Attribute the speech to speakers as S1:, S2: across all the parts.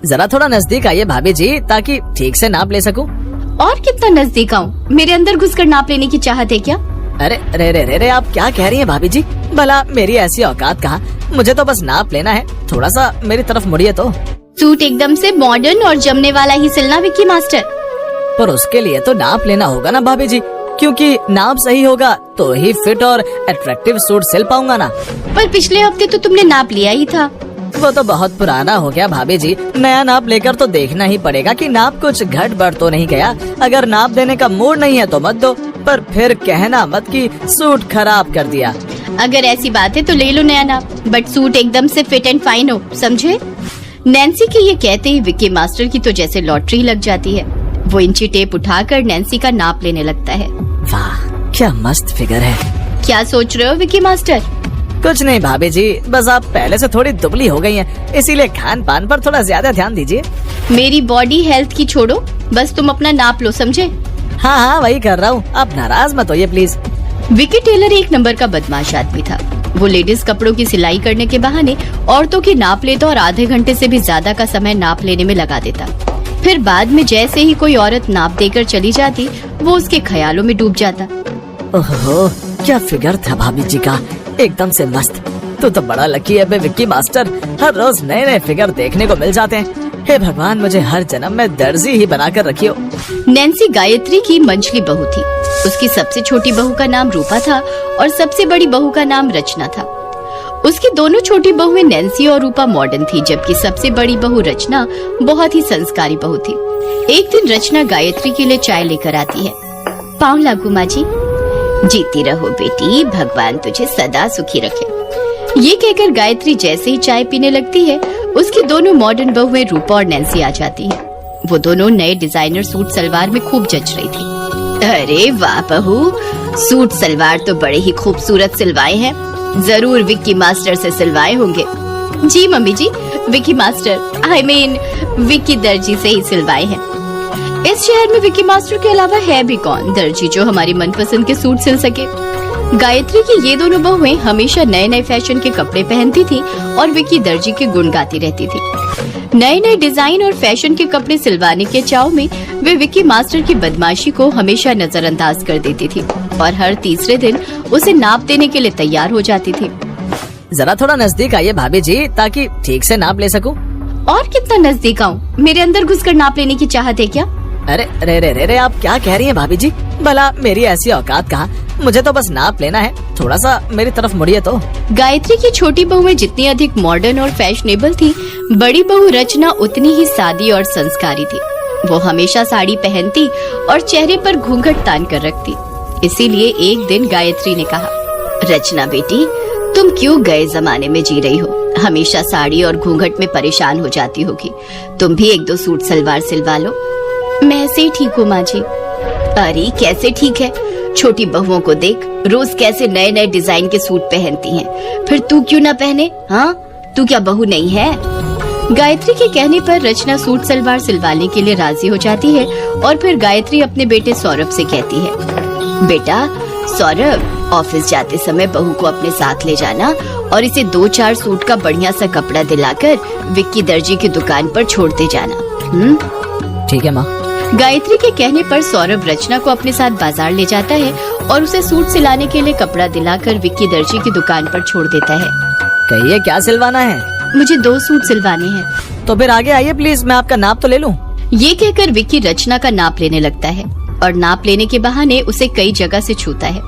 S1: जरा थोड़ा नजदीक आइए भाभी जी, ताकि ठीक से नाप ले सकूं।
S2: और कितना नजदीक आऊं? मेरे अंदर घुसकर नाप लेने की चाहत है क्या?
S1: अरे रे रे रे रे, आप क्या कह रही हैं भाभी जी? भला मेरी ऐसी औकात कहाँ? मुझे तो बस नाप लेना है, थोड़ा सा मेरी तरफ मुड़िए तो।
S2: सूट एकदम से मॉडर्न और जमने वाला ही सिलना विक्की मास्टर।
S1: पर उसके लिए तो नाप लेना होगा ना भाभी जी, क्योंकि नाप सही होगा तो ही फिट और अट्रैक्टिव सूट सिल पाऊंगा ना।
S2: पर पिछले हफ्ते तो तुमने नाप लिया ही था।
S1: वो तो बहुत पुराना हो गया भाभी जी, नया नाप लेकर तो देखना ही पड़ेगा कि नाप कुछ घट बढ़ तो नहीं गया। अगर नाप देने का मूड नहीं है तो मत दो, पर फिर कहना मत कि सूट खराब कर दिया।
S2: अगर ऐसी बात है तो ले लो नया नाप, बट सूट एकदम से फिट एंड फाइन हो, समझे? नैन्सी के ये कहते ही विक्की मास्टर की तो जैसे लॉटरी लग जाती है। वो इंची टेप उठाकर नैन्सी का नाप लेने लगता है।
S1: वाह, क्या मस्त फिगर है।
S2: क्या सोच रहे हो विक्की मास्टर?
S1: कुछ नहीं भाभी जी, बस आप पहले से थोड़ी दुबली हो गई हैं, इसीलिए खान पान पर थोड़ा ज्यादा ध्यान दीजिए।
S2: मेरी बॉडी हेल्थ की छोड़ो, बस तुम अपना नाप लो, समझे?
S1: हाँ हाँ, वही कर रहा हूँ, आप नाराज मत होइए प्लीज।
S2: विक्की टेलर एक नंबर का बदमाश आदमी था। वो लेडीज कपड़ों की सिलाई करने के बहाने औरतों की नाप लेता और आधे घंटे से भी ज्यादा का समय नाप लेने में लगा देता। फिर बाद में जैसे ही कोई औरत नाप देकर चली जाती, वो उसके ख्यालों में डूब जाता।
S1: ओहो, क्या फिगर था भाभी जी का, एकदम से मस्त। तू तो बड़ा लकी है बे विक्की मास्टर, हर रोज नए नए फिगर देखने को मिल जाते हैं। हे भगवान, मुझे हर जन्म में दर्जी ही बनाकर रखियो।
S2: नैन्सी गायत्री की मंझली बहू थी। उसकी सबसे छोटी बहू का नाम रूपा था और सबसे बड़ी बहू का नाम रचना था। उसकी दोनों छोटी बहुएं नैन्सी और रूपा मॉडर्न थी, जबकि सबसे बड़ी बहू रचना बहुत ही संस्कारी बहू थी। एक दिन रचना गायत्री के लिए चाय लेकर आती है। पाँव लागू माँ जी। जीती रहो बेटी, भगवान तुझे सदा सुखी रखे। ये कहकर गायत्री जैसे ही चाय पीने लगती है, उसकी दोनों मॉडर्न बहुएं रूपा और नैन्सी आ जाती है। वो दोनों नए डिजाइनर सूट सलवार में खूब जच रही थी। अरे वाह बहू, सूट सलवार तो बड़े ही खूबसूरत सिलवाए हैं, जरूर विक्की मास्टर से सिलवाए होंगे। जी mummy ji, Vicky master I mean Vicky दर्जी से ही सिलवाए हैं। इस शहर में विक्की मास्टर के अलावा है भी कौन दर्जी जो हमारी मनपसंद के सूट सिल सके। गायत्री की ये दोनों बहुएं हमेशा नए नए फैशन के कपड़े पहनती थी और विक्की दर्जी के गुण गाती रहती थी। नए नए डिजाइन और फैशन के कपड़े सिलवाने के चाव में वे विक्की मास्टर की बदमाशी को हमेशा नजरअंदाज कर देती थी और हर तीसरे दिन उसे नाप देने के लिए तैयार हो जाती थी।
S1: जरा थोड़ा नजदीक आइए भाभी जी, ताकि ठीक से नाप ले सकूं।
S2: और कितना नजदीक आऊं? मेरे अंदर घुसकर नाप लेने की चाहत है क्या?
S1: अरे रे रे रे रे, आप क्या कह रही हैं भाभी जी? भला मेरी ऐसी औकात कहाँ? मुझे तो बस नाप लेना है, थोड़ा सा मेरी तरफ मुड़िए तो।
S2: गायत्री की छोटी बहुएं जितनी अधिक मॉडर्न और फैशनेबल थी, बड़ी बहू रचना उतनी ही सादी और संस्कारी थी। वो हमेशा साड़ी पहनती और चेहरे पर घूंघट तान कर रखती। इसीलिए एक दिन गायत्री ने कहा, रचना बेटी, तुम क्यों गए जमाने में जी रही हो? हमेशा साड़ी और घूंघट में परेशान हो जाती होगी। तुम भी एक दो सूट सलवार सिलवा लो। मैं ऐसे ही ठीक हूँ माँ जी। अरे कैसे ठीक है? छोटी बहुओं को देख, रोज कैसे नए नए डिजाइन के सूट पहनती हैं। फिर तू क्यों ना पहने? हाँ, तू क्या बहू नहीं है? गायत्री के कहने पर रचना सूट सलवार सिलवाने के लिए राजी हो जाती है और फिर गायत्री अपने बेटे सौरभ से कहती है, बेटा सौरभ, ऑफिस जाते समय बहू को अपने साथ ले जाना और इसे 2-4 सूट का बढ़िया सा कपड़ा दिलाकर विक्की दर्जी की दुकान पर छोड़ते जाना।
S1: ठीक है माँ।
S2: गायत्री के कहने पर सौरभ रचना को अपने साथ बाजार ले जाता है और उसे सूट सिलाने के लिए कपड़ा दिलाकर विक्की दर्जी की दुकान पर छोड़ देता है।
S1: कहिए क्या सिलवाना है?
S2: मुझे 2 सूट सिलवाने हैं।
S1: तो फिर आगे आइए प्लीज, मैं आपका नाप तो ले लूं।
S2: ये कहकर विक्की रचना का नाप लेने लगता है और नाप लेने के बहाने उसे कई जगह से छूता है।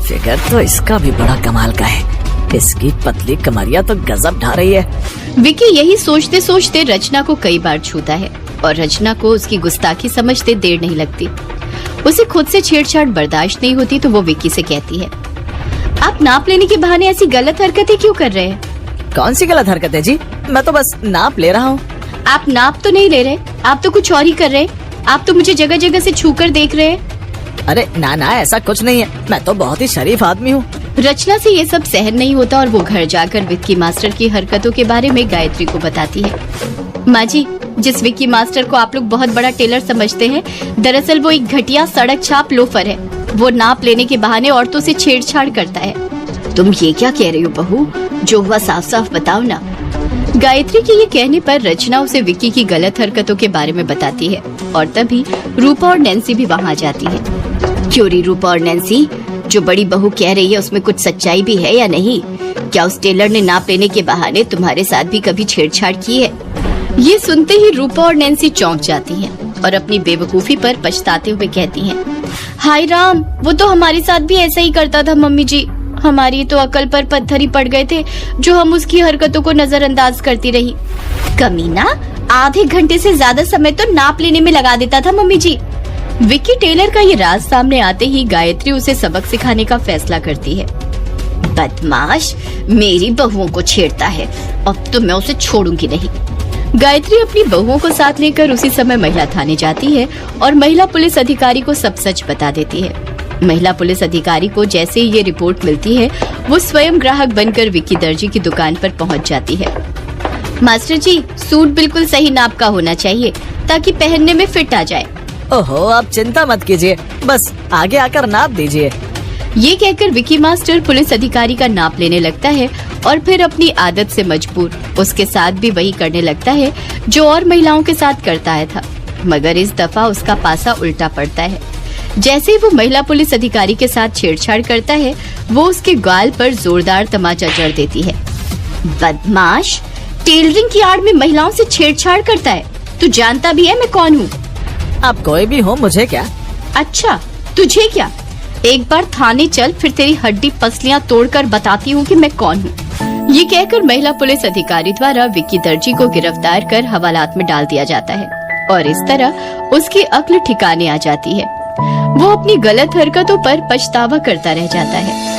S1: फिगर तो इसका भी बड़ा कमाल का है, इसकी पतली कमरिया तो गजब ढा रही है।
S2: विक्की यही सोचते सोचते रचना को कई बार छूता है और रचना को उसकी गुस्ताखी समझते देर नहीं लगती। उसे खुद से छेड़छाड़ बर्दाश्त नहीं होती तो वो विक्की से कहती है, आप नाप लेने के बहाने ऐसी गलत हरकतें क्यों कर रहे हैं?
S1: कौन सी गलत हरकत है जी? मैं तो बस नाप ले रहा हूँ।
S2: आप नाप तो नहीं ले रहे, आप तो कुछ और ही कर रहे हैं। आप तो मुझे जगह जगह से छूकर देख रहे हैं।
S1: अरे ना ना, ऐसा कुछ नहीं है, मैं तो बहुत ही शरीफ आदमी हूँ।
S2: रचना से ये सब सहन नहीं होता और वो घर जाकर विक्की मास्टर की हरकतों के बारे में गायत्री को बताती है। माँ जी, जिस विक्की मास्टर को आप लोग बहुत बड़ा टेलर समझते हैं, दरअसल वो एक घटिया सड़क छाप लोफर है। वो नाप लेने के बहाने औरतों से छेड़छाड़ करता है। तुम ये क्या कह रही हो बहू? जो हुआ साफ साफ बताओ ना। गायत्री के ये कहने पर रचना उसे विक्की की गलत हरकतों के बारे में बताती है और तभी रूपा और नैन्सी भी वहाँ जाती है। क्यों री रूपा और नैन्सी, जो बड़ी बहू कह रही है उसमें कुछ सच्चाई भी है या नहीं? क्या उस टेलर ने नाप लेने के बहाने तुम्हारे साथ भी कभी छेड़छाड़ की है? ये सुनते ही रूपा और नैन्सी चौंक जाती हैं और अपनी बेवकूफी पर पछताते हुए कहती हैं, हाय राम, वो तो हमारे साथ भी ऐसा ही करता था मम्मी जी। हमारी तो अकल पर पत्थर ही पड़ गए थे जो हम उसकी हरकतों को नजरअंदाज करती रही। कमीना, आधे घंटे से ज्यादा समय तो नाप लेने में लगा देता था मम्मी जी। विक्की टेलर का ये राज सामने आते ही गायत्री उसे सबक सिखाने का फैसला करती है। बदमाश, मेरी बहुओं को छेड़ता है, अब तो मैं उसे छोड़ूंगी नहीं। गायत्री अपनी बहुओं को साथ लेकर उसी समय महिला थाने जाती है और महिला पुलिस अधिकारी को सब सच बता देती है। महिला पुलिस अधिकारी को जैसे ही ये रिपोर्ट मिलती है, वो स्वयं ग्राहक बनकर विक्की दर्जी की दुकान पर पहुंच जाती है। मास्टर जी, सूट बिल्कुल सही नाप का होना चाहिए ताकि पहनने में फिट आ जाए।
S1: ओहो, आप चिंता मत कीजिए, बस आगे आकर नाप दीजिए।
S2: ये कहकर विक्की मास्टर पुलिस अधिकारी का नाप लेने लगता है और फिर अपनी आदत से मजबूर उसके साथ भी वही करने लगता है जो और महिलाओं के साथ करता है था, मगर इस दफा उसका पासा उल्टा पड़ता है। जैसे ही वो महिला पुलिस अधिकारी के साथ छेड़छाड़ करता है, वो उसके गाल पर जोरदार तमाचा जड़ देती है। बदमाश, टेलरिंग की आड़ में महिलाओं से छेड़छाड़ करता है, तू जानता भी है मैं कौन हूँ?
S1: आप कोई भी हो, मुझे क्या?
S2: अच्छा, तुझे क्या? एक बार थाने चल, फिर तेरी हड्डी पसलियां तोड़कर बताती हूँ कि मैं कौन हूँ। ये कहकर महिला पुलिस अधिकारी द्वारा विक्की दर्जी को गिरफ्तार कर हवालात में डाल दिया जाता है और इस तरह उसकी अक्ल ठिकाने आ जाती है। वो अपनी गलत हरकतों पर पछतावा करता रह जाता है।